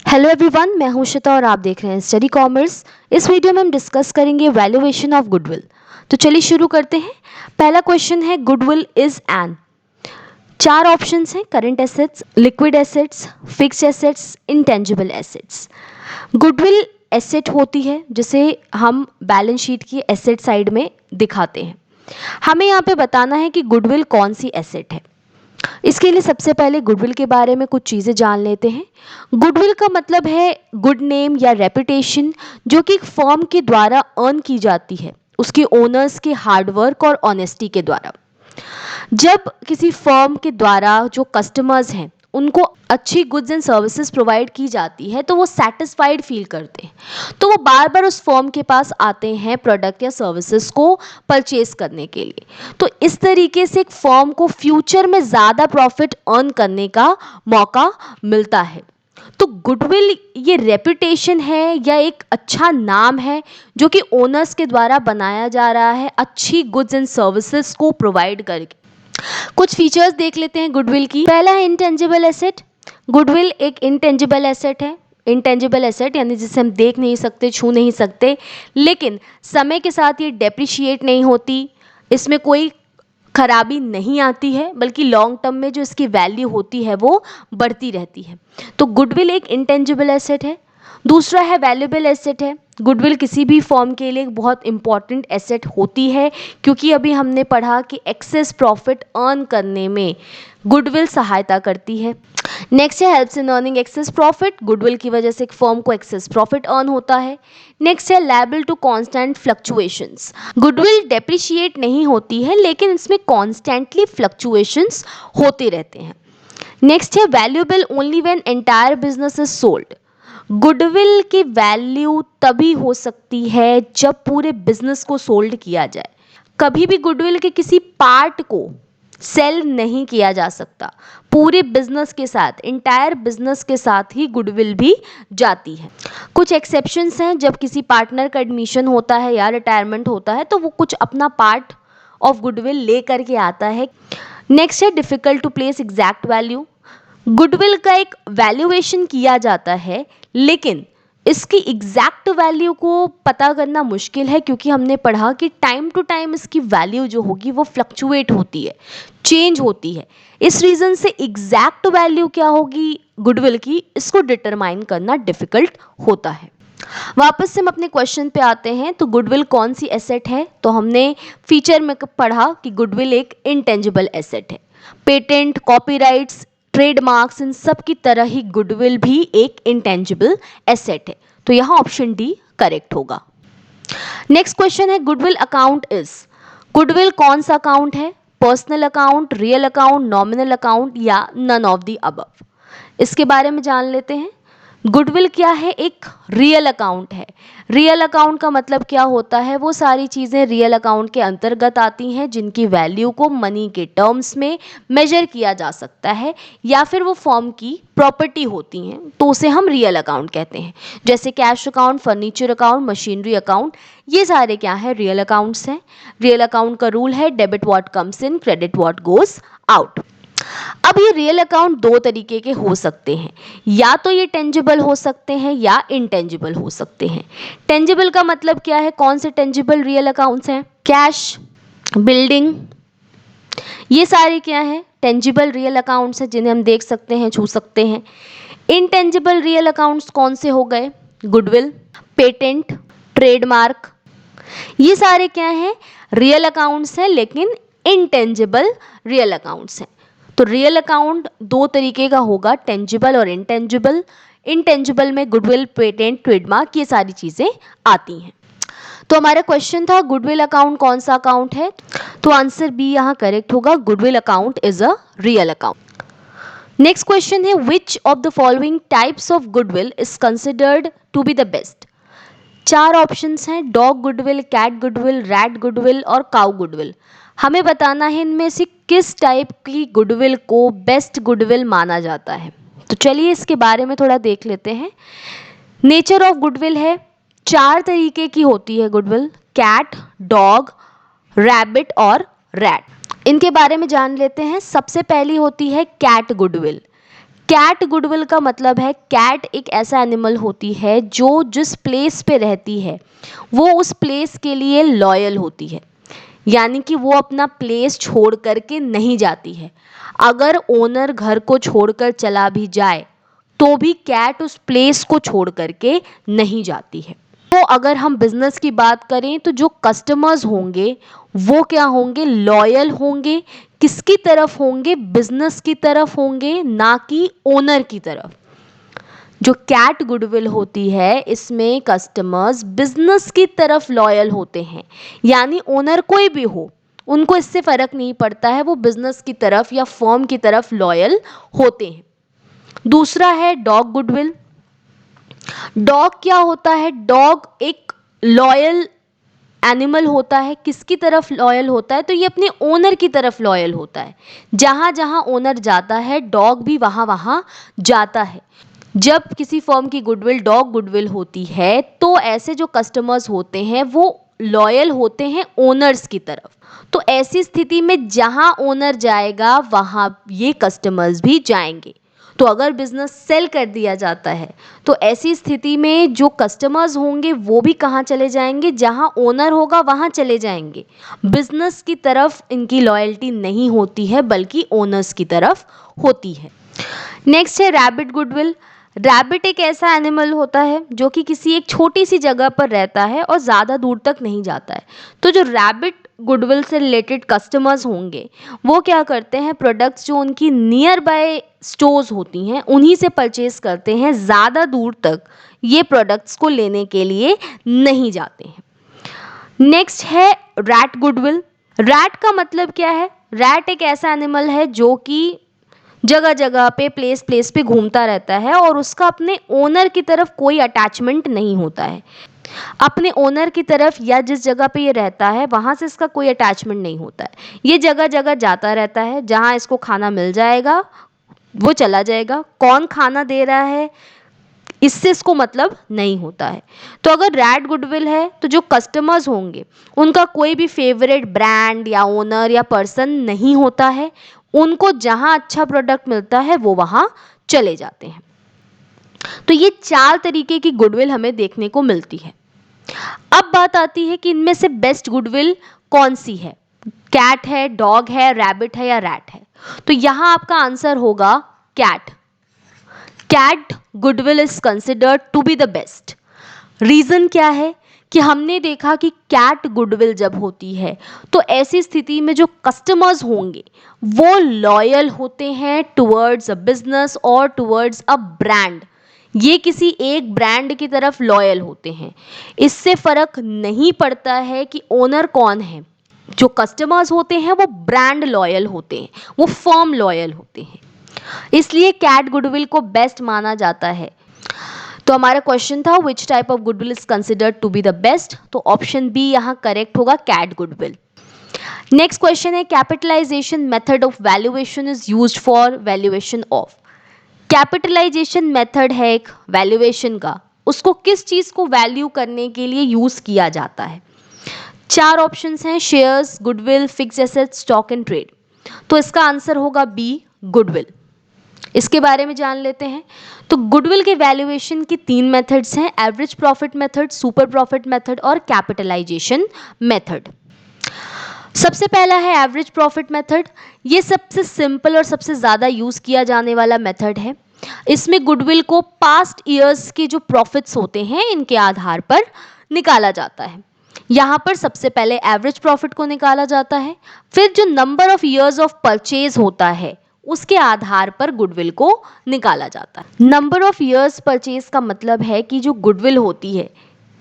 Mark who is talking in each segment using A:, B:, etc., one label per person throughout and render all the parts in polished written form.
A: Hello everyone, मैं हूं श्वेता और आप देख रहे हैं स्टडी कॉमर्स। इस वीडियो में हम डिस्कस करेंगे वैल्यूएशन ऑफ गुडविल। तो चलिए शुरू करते हैं। पहला क्वेश्चन है गुडविल इज एन। चार ऑप्शंस हैं: current assets, liquid assets, fixed assets, intangible assets. Goodwill asset होती है जिसे हम बैलेंस शीट की एसेट साइड में दिखाते हैं। हमें यहाँ पे बताना है कि गुडविल कौन सी एसेट है। इसके लिए सबसे पहले गुडविल के बारे में कुछ चीज़ें जान लेते हैं। गुडविल का मतलब है गुड नेम या रेपुटेशन, जो कि एक फर्म के द्वारा अर्न की जाती है उसके ओनर्स के हार्डवर्क और ऑनेस्टी के द्वारा। जब किसी फर्म के द्वारा जो कस्टमर्स हैं उनको अच्छी गुड्स एंड सर्विसेज प्रोवाइड की जाती है तो वो सेटिस्फाइड फील करते हैं, तो वो बार बार उस फर्म के पास आते हैं प्रोडक्ट या सर्विसेज को परचेज करने के लिए। तो इस तरीके से एक फर्म को फ्यूचर में ज़्यादा प्रॉफिट अर्न करने का मौका मिलता है। तो गुडविल ये रेपुटेशन है या एक अच्छा नाम है जो कि ओनर्स के द्वारा बनाया जा रहा है अच्छी गुड्स एंड सर्विसेज को प्रोवाइड करके। कुछ फीचर्स देख लेते हैं गुडविल की। पहला है इंटेंजिबल एसेट। गुडविल एक इंटेंजिबल एसेट है। इंटेंजिबल एसेट यानी जिसे हम देख नहीं सकते, छू नहीं सकते, लेकिन समय के साथ ये डेप्रिशिएट नहीं होती, इसमें कोई खराबी नहीं आती है, बल्कि लॉन्ग टर्म में जो इसकी वैल्यू होती है वो बढ़ती रहती है। तो गुडविल एक इंटेंजिबल एसेट है। दूसरा है वैल्यूएबल एसेट है। गुडविल किसी भी फॉर्म के लिए एक बहुत इंपॉर्टेंट एसेट होती है, क्योंकि अभी हमने पढ़ा कि एक्सेस प्रॉफिट अर्न करने में गुडविल सहायता करती है। नेक्स्ट है helps in earning access profit. Goodwill की वजह से एक फर्म को एक्सेस प्रॉफिट अर्न होता है। नेक्स्ट है liable to constant fluctuations. Goodwill depreciate नहीं होती है, लेकिन इसमें कॉन्स्टेंटली फ्लक्चुएशंस होते रहते हैं। नेक्स्ट है valuable only when entire business is sold. Goodwill की वैल्यू तभी हो सकती है जब पूरे बिजनेस को सोल्ड किया जाए। कभी भी गुडविल के किसी पार्ट को सेल नहीं किया जा सकता। पूरे बिजनेस के साथ, इंटायर बिजनेस के साथ ही गुडविल भी जाती है। कुछ एक्सेप्शंस हैं, जब किसी पार्टनर का एडमिशन होता है या रिटायरमेंट होता है तो वो कुछ अपना पार्ट ऑफ गुडविल ले करके आता है। नेक्स्ट है difficult to place exact value. Goodwill का एक वैल्यूएशन किया जाता है, लेकिन इसकी एग्जैक्ट वैल्यू को पता करना मुश्किल है, क्योंकि हमने पढ़ा कि टाइम टू टाइम इसकी वैल्यू जो होगी वो फ्लक्चुएट होती है, चेंज होती है। इस रीज़न से एग्जैक्ट वैल्यू क्या होगी गुडविल की, इसको डिटरमाइन करना डिफिकल्ट होता है। वापस से हम अपने क्वेश्चन पे आते हैं। तो गुडविल कौन सी एसेट है? तो हमने फीचर में पढ़ा कि गुडविल एक इंटेंजिबल एसेट है। पेटेंट, कॉपीराइट्स, ट्रेडमार्क्स, इन सब की तरह ही गुडविल भी एक इंटेंजिबल एसेट है। तो यहाँ ऑप्शन डी करेक्ट होगा। नेक्स्ट क्वेश्चन है गुडविल अकाउंट इज। गुडविल कौन सा अकाउंट है? Personal account, real account, nominal account या नन ऑफ द अबव। इसके बारे में जान लेते हैं। गुडविल क्या है? एक रियल अकाउंट है। रियल अकाउंट का मतलब क्या होता है? वो सारी चीज़ें रियल अकाउंट के अंतर्गत आती हैं जिनकी वैल्यू को मनी के टर्म्स में मेजर किया जा सकता है, या फिर वो फॉर्म की प्रॉपर्टी होती हैं, तो उसे हम रियल अकाउंट कहते हैं। जैसे cash account, furniture account, machinery account, ये सारे क्या है? रियल अकाउंट्स हैं। रियल अकाउंट का रूल है debit what comes in, credit what goes out. अब ये रियल अकाउंट दो तरीके के हो सकते हैं, या तो ये टेंजिबल हो सकते हैं या इनटेंजिबल हो सकते हैं। टेंजिबल का मतलब क्या है? कौन से टेंजिबल रियल अकाउंट्स हैं? कैश, बिल्डिंग, ये सारे क्या है? टेंजिबल रियल अकाउंट्स हैं जिन्हें हम देख सकते हैं, छू सकते हैं। इनटेंजिबल रियल अकाउंट्स कौन से हो गए? गुडविल, पेटेंट, ट्रेडमार्क, ये सारे क्या हैं? रियल अकाउंट्स हैं, लेकिन इनटेंजिबल रियल अकाउंट्स हैं। तो रियल अकाउंट दो तरीके का होगा, टेंजिबल और इनटेंजिबल। इनटेंजिबल में गुडविल, पेटेंट, ट्रेडमार्क, ये सारी चीज़ें आती हैं। तो हमारा क्वेश्चन था गुडविल अकाउंट कौन सा अकाउंट है? तो आंसर बी यहाँ करेक्ट होगा। Goodwill account is a real account. Next question है which of the following types of goodwill is considered to be the best. चार ऑप्शंस हैं: dog goodwill, cat goodwill, rat goodwill और cow goodwill. हमें बताना है इनमें से किस टाइप की गुडविल को बेस्ट गुडविल माना जाता है। तो चलिए इसके बारे में थोड़ा देख लेते हैं। नेचर ऑफ गुडविल है, चार तरीके की होती है गुडविल: कैट, डॉग, रैबिट और रैट। इनके बारे में जान लेते हैं। सबसे पहली होती है कैट गुडविल। कैट गुडविल का मतलब है, कैट एक ऐसा एनिमल होती है जो जिस प्लेस पे रहती है वो उस प्लेस के लिए लॉयल होती है, यानी कि वो अपना प्लेस छोड़ करके नहीं जाती है। अगर ओनर घर को छोड़कर चला भी जाए तो भी कैट उस प्लेस को छोड़ करके नहीं जाती है। तो अगर हम बिजनेस की बात करें तो जो कस्टमर्स होंगे वो क्या होंगे, लॉयल होंगे। किसकी तरफ होंगे, बिजनेस की तरफ होंगे, ना कि ओनर की तरफ। जो कैट गुडविल होती है इसमें कस्टमर्स बिजनेस की तरफ लॉयल होते हैं, यानी ओनर कोई भी हो उनको इससे फर्क नहीं पड़ता है, वो बिजनेस की तरफ या फर्म की तरफ लॉयल होते हैं। दूसरा है डॉग गुडविल। डॉग क्या होता है, डॉग एक लॉयल एनिमल होता है। किसकी तरफ लॉयल होता है, तो ये अपने ओनर की तरफ लॉयल होता है। जहाँ जहाँ ओनर जाता है डॉग भी वहाँ वहाँ जाता है। जब किसी फर्म की गुडविल डॉग गुडविल होती है तो ऐसे जो कस्टमर्स होते हैं वो लॉयल होते हैं ओनर्स की तरफ। तो ऐसी स्थिति में जहाँ ओनर जाएगा वहाँ ये कस्टमर्स भी जाएंगे। तो अगर बिजनेस सेल कर दिया जाता है तो ऐसी स्थिति में जो कस्टमर्स होंगे वो भी कहाँ चले जाएंगे, जहाँ ओनर होगा वहाँ चले जाएंगे। बिजनेस की तरफ इनकी लॉयल्टी नहीं होती है बल्कि ओनर्स की तरफ होती है। नेक्स्ट है रैबिट गुडविल। रैबिट एक ऐसा एनिमल होता है जो कि किसी एक छोटी सी जगह पर रहता है और ज़्यादा दूर तक नहीं जाता है। तो जो रैबिट गुडविल से रिलेटेड कस्टमर्स होंगे वो क्या करते हैं, प्रोडक्ट्स जो उनकी नियर बाय स्टोर्स होती हैं उन्हीं से परचेज करते हैं, ज़्यादा दूर तक ये प्रोडक्ट्स को लेने के लिए नहीं जाते हैं। नेक्स्ट है रैट गुडविल। रैट का मतलब क्या है, रैट एक ऐसा एनिमल है जो कि जगह जगह पे प्लेस प्लेस पे घूमता रहता है और उसका अपने ओनर की तरफ कोई अटैचमेंट नहीं होता है। अपने ओनर की तरफ या जिस जगह पे ये रहता है वहाँ से इसका कोई अटैचमेंट नहीं होता है। ये जगह जगह जाता रहता है, जहाँ इसको खाना मिल जाएगा वो चला जाएगा। कौन खाना दे रहा है इससे इसको मतलब नहीं होता है। तो अगर रैट गुडविल है तो जो कस्टमर्स होंगे उनका कोई भी फेवरेट ब्रांड या ओनर या पर्सन नहीं होता है। उनको जहां अच्छा प्रोडक्ट मिलता है वो वहां चले जाते हैं। तो ये 4 तरीके की गुडविल हमें देखने को मिलती है। अब बात आती है कि इनमें से बेस्ट गुडविल कौन सी है, कैट है, डॉग है, रैबिट है या रैट है। तो यहां आपका आंसर होगा cat. Cat goodwill is considered to be the best. Reason क्या है कि हमने देखा कि कैट गुडविल जब होती है तो ऐसी स्थिति में जो कस्टमर्स होंगे वो लॉयल होते हैं टुवर्ड्स अ बिजनेस और टुवर्ड्स अ ब्रांड। ये किसी एक ब्रांड की तरफ लॉयल होते हैं। इससे फर्क नहीं पड़ता है कि ओनर कौन है। जो कस्टमर्स होते हैं वो ब्रांड लॉयल होते हैं, वो फर्म लॉयल होते हैं। इसलिए कैट गुडविल को बेस्ट माना जाता है। तो हमारा क्वेश्चन था which type of goodwill is considered to be the best, तो ऑप्शन बी यहाँ करेक्ट होगा, कैट गुडविल। नेक्स्ट क्वेश्चन है capitalisation method of valuation is used for valuation of. Capitalisation method है एक वैल्यूएशन का, उसको किस चीज को वैल्यू करने के लिए यूज किया जाता है। 4 ऑप्शंस हैं, shares, goodwill, fix asset, stock and trade. तो इसका आंसर होगा बी, गुडविल। इसके बारे में जान लेते हैं। तो गुडविल के वैल्यूएशन की 3 मेथड्स हैं, average profit method, super profit method और कैपिटलाइजेशन मेथड। सबसे पहला है एवरेज प्रॉफिट मेथड। ये सबसे सिंपल और सबसे ज़्यादा यूज़ किया जाने वाला मेथड है। इसमें गुडविल को पास्ट ईयर्स के जो प्रॉफिट्स होते हैं इनके आधार पर निकाला जाता है। यहाँ पर सबसे पहले एवरेज प्रॉफिट को निकाला जाता है, फिर जो number of years of purchase होता है उसके आधार पर गुडविल को निकाला जाता है। नंबर ऑफ ईयर्स परचेज का मतलब है कि जो गुडविल होती है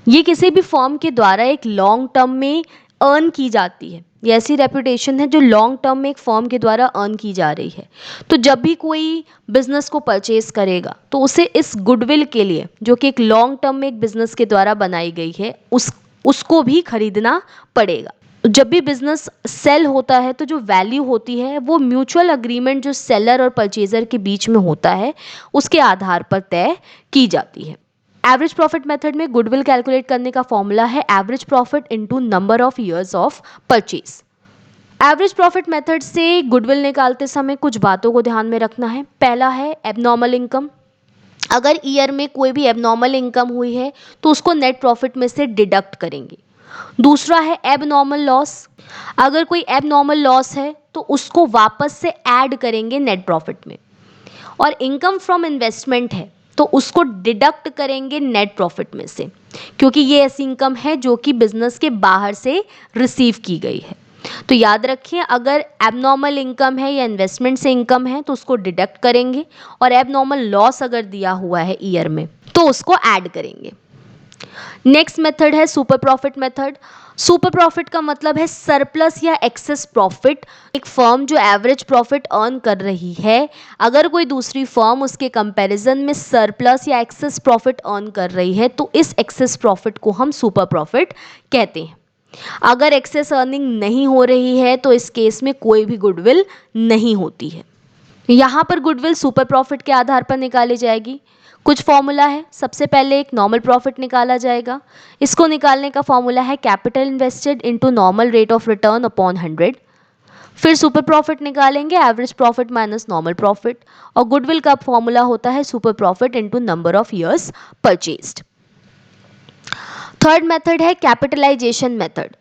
A: ये किसी भी फर्म के द्वारा एक लॉन्ग टर्म में अर्न की जाती है। ये ऐसी रेपुटेशन है जो लॉन्ग टर्म में एक फर्म के द्वारा अर्न की जा रही है। तो जब भी कोई बिजनेस को परचेज करेगा तो उसे इस गुडविल के लिए, जो कि एक लॉन्ग टर्म में एक बिजनेस के द्वारा बनाई गई है, उसको भी खरीदना पड़ेगा। जब भी बिजनेस सेल होता है तो जो वैल्यू होती है वो म्यूचुअल अग्रीमेंट जो सेलर और परचेजर के बीच में होता है उसके आधार पर तय की जाती है। एवरेज प्रॉफिट मेथड में गुडविल कैलकुलेट करने का फॉर्मूला है average profit into number of years of purchase. Average profit method से गुडविल निकालते समय कुछ बातों को ध्यान में रखना है। पहला है एबनॉर्मल इनकम। अगर ईयर में कोई भी एबनॉर्मल इनकम हुई है तो उसको नेट प्रॉफिट में से डिडक्ट करेंगे। दूसरा है एबनॉर्मल लॉस। अगर कोई एबनॉर्मल लॉस है तो उसको वापस से ऐड करेंगे नेट प्रॉफिट में। और इनकम फ्रॉम इन्वेस्टमेंट है तो उसको डिडक्ट करेंगे नेट प्रॉफिट में से, क्योंकि ये ऐसी इनकम है जो कि बिजनेस के बाहर से रिसीव की गई है। तो याद रखिए, अगर एबनॉर्मल इनकम है या इन्वेस्टमेंट से इनकम है तो उसको डिडक्ट करेंगे, और एबनॉर्मल लॉस अगर दिया हुआ है ईयर में तो उसको ऐड करेंगे। नेक्स्ट मेथड है super profit method. Super profit का मतलब है सरप्लस या एक्सेस प्रॉफिट। एक फर्म जो एवरेज प्रॉफिट अर्न कर रही है, अगर कोई दूसरी फर्म उसके कंपैरिजन में सरप्लस या एक्सेस प्रॉफिट अर्न कर रही है तो इस एक्सेस प्रॉफिट को हम सुपर प्रॉफिट कहते हैं। अगर एक्सेस अर्निंग नहीं हो रही है तो इस केस में कोई भी गुडविल नहीं होती है। यहाँ पर गुडविल सुपर प्रॉफिट के आधार पर निकाली जाएगी। कुछ फॉर्मूला है। सबसे पहले एक नॉर्मल प्रॉफिट निकाला जाएगा। इसको निकालने का फॉर्मूला है capital invested into normal rate of return upon 100। फिर सुपर प्रॉफिट निकालेंगे average profit minus normal profit, और गुडविल का फॉर्मूला होता है super profit into number of years purchased. Third method है कैपिटलाइजेशन मेथड।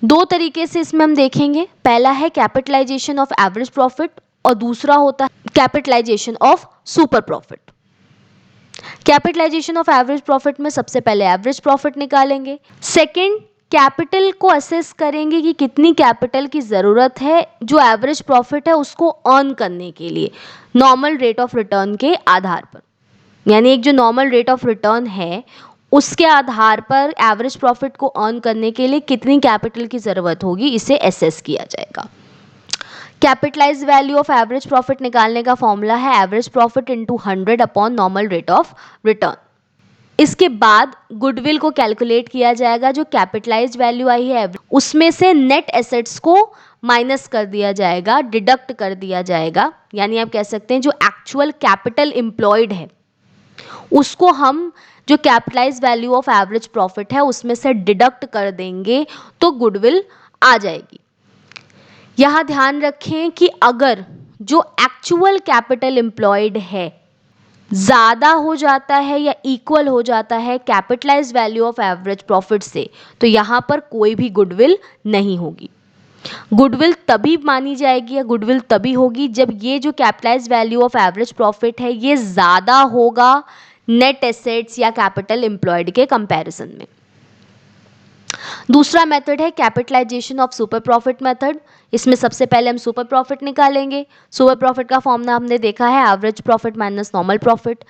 A: दो तरीके से इसमें हम देखेंगे। पहला है कैपिटलाइजेशन ऑफ एवरेज प्रॉफिट और दूसरा होता है capitalisation of super profit. Capitalisation of average profit में सबसे पहले एवरेज प्रॉफिट निकालेंगे। सेकंड, कैपिटल को असेस करेंगे कि कितनी कैपिटल की ज़रूरत है जो एवरेज प्रॉफिट है उसको अर्न करने के लिए नॉर्मल रेट ऑफ रिटर्न के आधार पर। यानी एक जो नॉर्मल रेट ऑफ रिटर्न है उसके आधार पर एवरेज प्रॉफिट को अर्न करने के लिए कितनी कैपिटल की ज़रूरत होगी, इसे एसेस किया जाएगा। Capitalise value of average profit निकालने का फॉर्मूला है average profit into 100 upon normal rate of return. इसके बाद गुडविल को कैलकुलेट किया जाएगा। जो कैपिटलाइज वैल्यू आई है उसमें से नेट एसेट्स को माइनस कर दिया जाएगा, डिडक्ट कर दिया जाएगा। यानी आप कह सकते हैं जो एक्चुअल कैपिटल एम्प्लॉयड है उसको हम जो capitalise value of average profit है उसमें से डिडक्ट कर देंगे तो गुडविल आ जाएगी। यहाँ ध्यान रखें कि अगर जो एक्चुअल कैपिटल एम्प्लॉयड है ज़्यादा हो जाता है या इक्वल हो जाता है capitalise value of average profit से, तो यहाँ पर कोई भी गुडविल नहीं होगी। गुडविल तभी मानी जाएगी या गुडविल तभी होगी जब ये जो capitalise value of average profit है ये ज़्यादा होगा नेट एसेट्स या कैपिटल एम्प्लॉयड के कंपैरिजन में। दूसरा मेथड है capitalisation of super profit method. इसमें सबसे पहले हम सुपर प्रॉफिट निकालेंगे। सुपर प्रॉफिट का फॉर्मूला हमने देखा है average profit minus normal profit.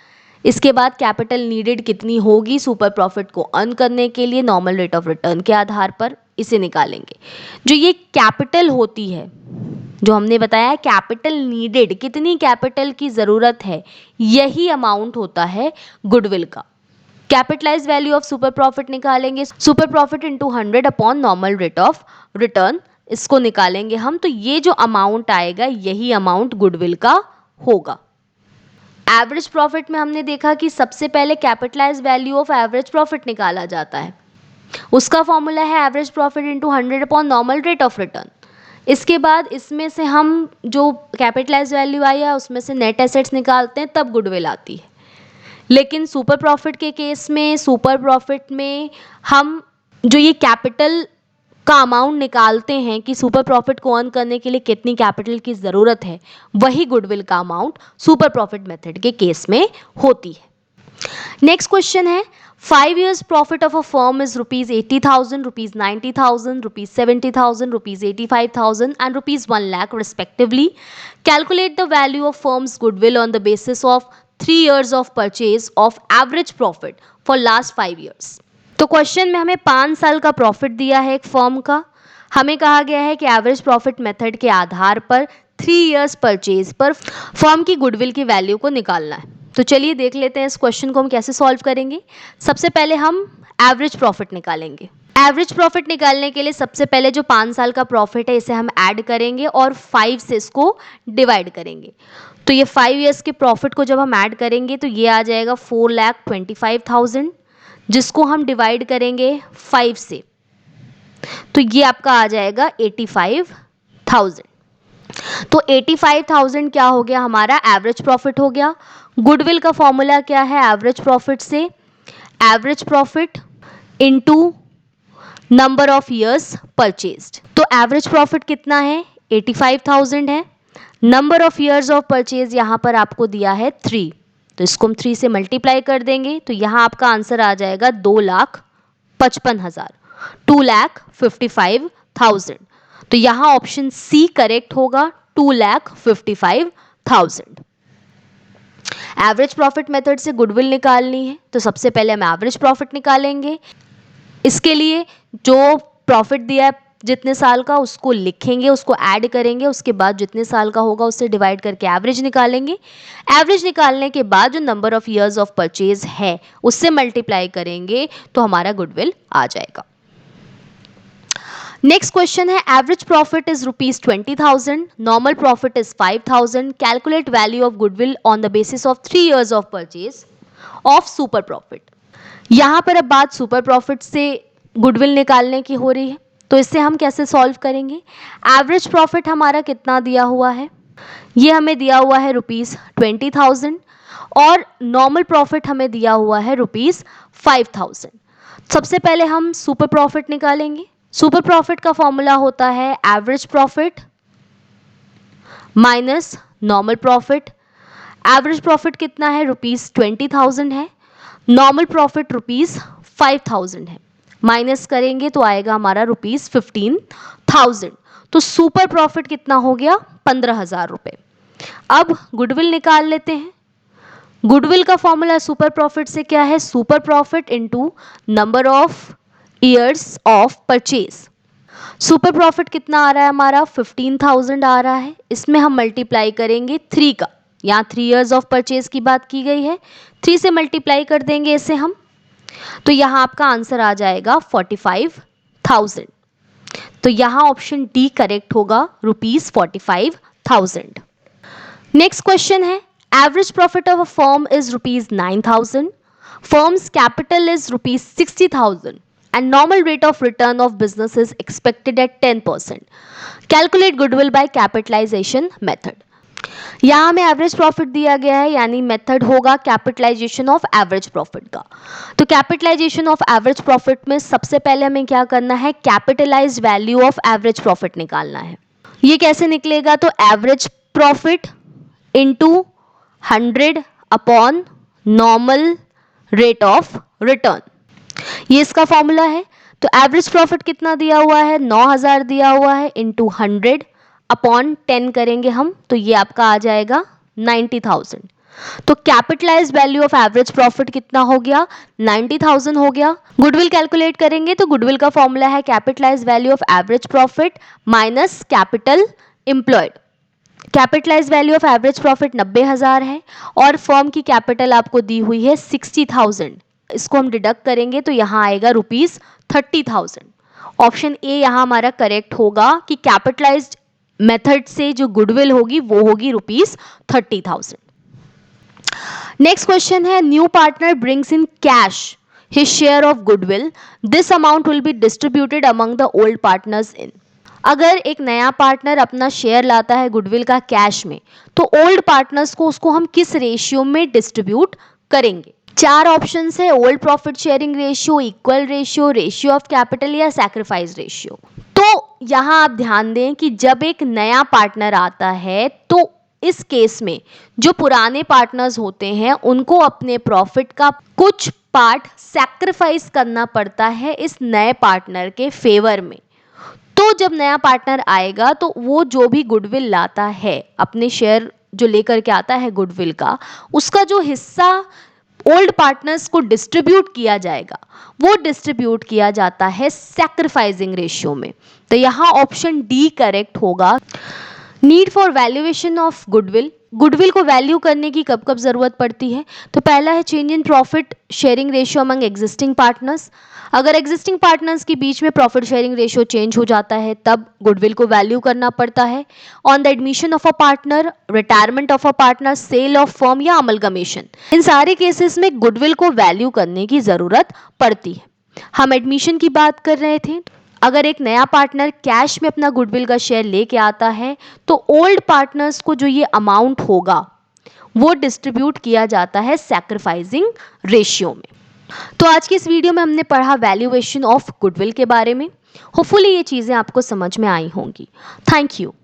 A: इसके बाद कैपिटल नीडेड कितनी होगी सुपर प्रॉफिट को अर्न करने के लिए नॉर्मल रेट ऑफ रिटर्न के आधार पर, इसे निकालेंगे। जो ये कैपिटल होती है, जो हमने बताया कैपिटल नीडेड, कितनी कैपिटल की ज़रूरत है, यही अमाउंट होता है गुडविल का। Capitalise value of super profit निकालेंगे super profit into 100 upon normal rate of return, इसको निकालेंगे हम। तो ये जो अमाउंट आएगा यही अमाउंट गुडविल का होगा। एवरेज प्रॉफिट में हमने देखा कि सबसे पहले capitalise value of average profit निकाला जाता है। उसका फॉर्मूला है average profit into 100 upon normal rate of return. इसके बाद इसमें से हम जो कैपिटलाइज वैल्यू आई है उसमें से नेट एसेट्स निकालते हैं, तब गुडविल आती है। लेकिन सुपर प्रॉफिट के केस में, सुपर प्रॉफिट में हम जो ये कैपिटल का अमाउंट निकालते हैं कि सुपर प्रॉफिट को अर्न करने के लिए कितनी कैपिटल की ज़रूरत है, वही गुडविल का अमाउंट सुपर प्रॉफिट मेथड के केस में होती है। नेक्स्ट क्वेश्चन है 5 years profit of a firm is rupees 80,000, rupees 90,000, rupees 70,000, rupees 85,000 and rupees 1 lakh respectively. Calculate the value of firm's goodwill on the basis of 3 years of purchase of average profit for last 5 years. तो question में हमें 5 साल का profit दिया है एक firm का। हमें कहा गया है कि एवरेज प्रॉफिट मेथड के आधार पर 3 years परचेज पर फर्म की गुडविल की वैल्यू को निकालना है। तो चलिए देख लेते हैं इस क्वेश्चन को हम कैसे सॉल्व करेंगे। सबसे पहले हम एवरेज प्रॉफिट निकालेंगे। एवरेज प्रॉफिट निकालने के लिए सबसे पहले जो 5 साल का प्रॉफिट है इसे हम ऐड करेंगे और 5 से इसको डिवाइड करेंगे। तो ये 5 years के प्रॉफिट को जब हम ऐड करेंगे तो ये आ जाएगा 4,25,000, जिसको हम डिवाइड करेंगे 5 से, तो ये आपका आ जाएगा 85 तो 85,000 क्या हो गया हमारा एवरेज प्रॉफिट हो गया। गुडविल का फॉर्मूला क्या है एवरेज प्रॉफिट से, average profit into number of years purchased. तो एवरेज प्रॉफिट कितना है 85,000 है, number of years of purchase यहाँ पर आपको दिया है 3, तो इसको हम 3 से मल्टीप्लाई कर देंगे तो यहाँ आपका आंसर आ जाएगा 2,55,000, 2,55,000। तो यहाँ ऑप्शन सी करेक्ट होगा 2,55,000। एवरेज प्रॉफिट मेथड से गुडविल निकालनी है तो सबसे पहले हम एवरेज प्रॉफिट निकालेंगे। इसके लिए जो प्रॉफिट दिया है जितने साल का उसको लिखेंगे, उसको ऐड करेंगे, उसके बाद जितने साल का होगा उससे डिवाइड करके एवरेज निकालेंगे। एवरेज निकालने के बाद जो number of years of purchase है उससे मल्टीप्लाई करेंगे तो हमारा गुडविल आ जाएगा। नेक्स्ट क्वेश्चन है average profit is ₹20,000, normal profit is 5,000, calculate value of goodwill on the basis of 3 years of purchase of super profit. यहाँ पर अब बात सुपर प्रॉफिट से गुडविल निकालने की हो रही है तो इससे हम कैसे सॉल्व करेंगे। एवरेज प्रॉफिट हमारा कितना दिया हुआ है, ये हमें दिया हुआ है ₹20,000 और नॉर्मल प्रॉफिट हमें दिया हुआ है ₹5,000। सबसे पहले हम सुपर प्रॉफिट निकालेंगे। सुपर प्रॉफिट का फॉर्मूला होता है average profit minus normal profit. Average profit कितना है ₹20,000 है, नॉर्मल प्रॉफिट ₹5,000 है, माइनस करेंगे तो आएगा हमारा ₹15,000। तो सुपर प्रॉफिट कितना हो गया 15,000 रुपये। अब गुडविल निकाल लेते हैं। गुडविल का फॉर्मूला सुपर प्रॉफिट से क्या है, super profit into number of years of purchase. Super profit कितना आ रहा है हमारा 15,000 आ रहा है, इसमें हम मल्टीप्लाई करेंगे 3 का, यहाँ 3 ईयर्स ऑफ परचेज की बात की गई है, 3 से मल्टीप्लाई कर देंगे इसे हम, तो यहाँ आपका आंसर आ जाएगा 45,000। तो यहाँ ऑप्शन डी करेक्ट होगा ₹45,000। नेक्स्ट क्वेश्चन है average profit of a firm is ₹9,000, firms capital is ₹60,000 and normal rate of return of business is expected at 10%. Calculate goodwill by capitalization method. यहाँ हमें एवरेज प्रॉफिट दिया गया है यानी method होगा capitalisation of average profit का। तो capitalisation of average profit में सबसे पहले हमें क्या करना है, capitalised value of average profit निकालना है। ये कैसे निकलेगा, तो average profit into 100 upon normal rate of return, ये इसका फॉर्मूला है। तो एवरेज प्रॉफिट कितना दिया हुआ है 9,000 दिया हुआ है, इंटू 100 अपॉन 10 करेंगे हम तो ये आपका आ जाएगा 90,000। तो capitalised value of average profit कितना हो गया 90,000 हो गया। गुडविल कैलकुलेट करेंगे तो गुडविल का फॉर्मूला है capitalised value of average profit minus capital employed. Capitalised value of average profit 90,000 है और फर्म की कैपिटल आपको दी हुई है 60,000, इसको हम डिडक्ट करेंगे तो यहाँ आएगा ₹30,000। ऑप्शन ए यहाँ हमारा करेक्ट होगा कि कैपिटलाइज्ड मेथड से जो गुडविल होगी वो होगी ₹30,000। नेक्स्ट क्वेश्चन है new partner brings in cash his share of goodwill, this amount will be distributed among the old partners in. अगर एक नया पार्टनर अपना शेयर लाता है गुडविल का कैश में तो ओल्ड पार्टनर्स को उसको हम किस रेशियो में डिस्ट्रीब्यूट करेंगे। 4 ऑप्शन है, old profit sharing ratio, equal ratio, ratio of capital या सैक्रिफाइस रेशियो। तो यहाँ आप ध्यान दें कि जब एक नया पार्टनर आता है तो इस केस में जो पुराने पार्टनर्स होते हैं उनको अपने प्रॉफिट का कुछ पार्ट सैक्रिफाइस करना पड़ता है इस नए पार्टनर के फेवर में। तो जब नया पार्टनर आएगा तो वो जो भी गुडविल लाता है अपने शेयर जो लेकर के आता है गुडविल का, उसका जो हिस्सा ओल्ड पार्टनर्स को डिस्ट्रीब्यूट किया जाएगा वो डिस्ट्रीब्यूट किया जाता है सैक्रिफाइसिंग रेशियो में। तो यहाँ ऑप्शन डी करेक्ट होगा। Need for valuation of goodwill, goodwill को वैल्यू करने की कब कब जरूरत पड़ती है, तो पहला है change in profit sharing ratio among existing partners. अगर एग्जिस्टिंग पार्टनर्स के बीच में प्रॉफिट शेयरिंग रेशियो चेंज हो जाता है तब गुडविल को वैल्यू करना पड़ता है। On the admission of a partner, retirement of a partner, sale of firm या अमलगमेशन, इन सारे केसेस में गुडविल को वैल्यू करने की जरूरत पड़ती है। हम एडमिशन की बात कर रहे थे, अगर एक नया पार्टनर कैश में अपना गुडविल का शेयर लेके आता है तो ओल्ड पार्टनर्स को जो ये अमाउंट होगा वो डिस्ट्रीब्यूट किया जाता है सैक्रिफाइसिंग रेशियो में। तो आज की इस वीडियो में हमने पढ़ा वैल्यूएशन ऑफ गुडविल के बारे में। होपफुली ये चीज़ें आपको समझ में आई होंगी। Thank you.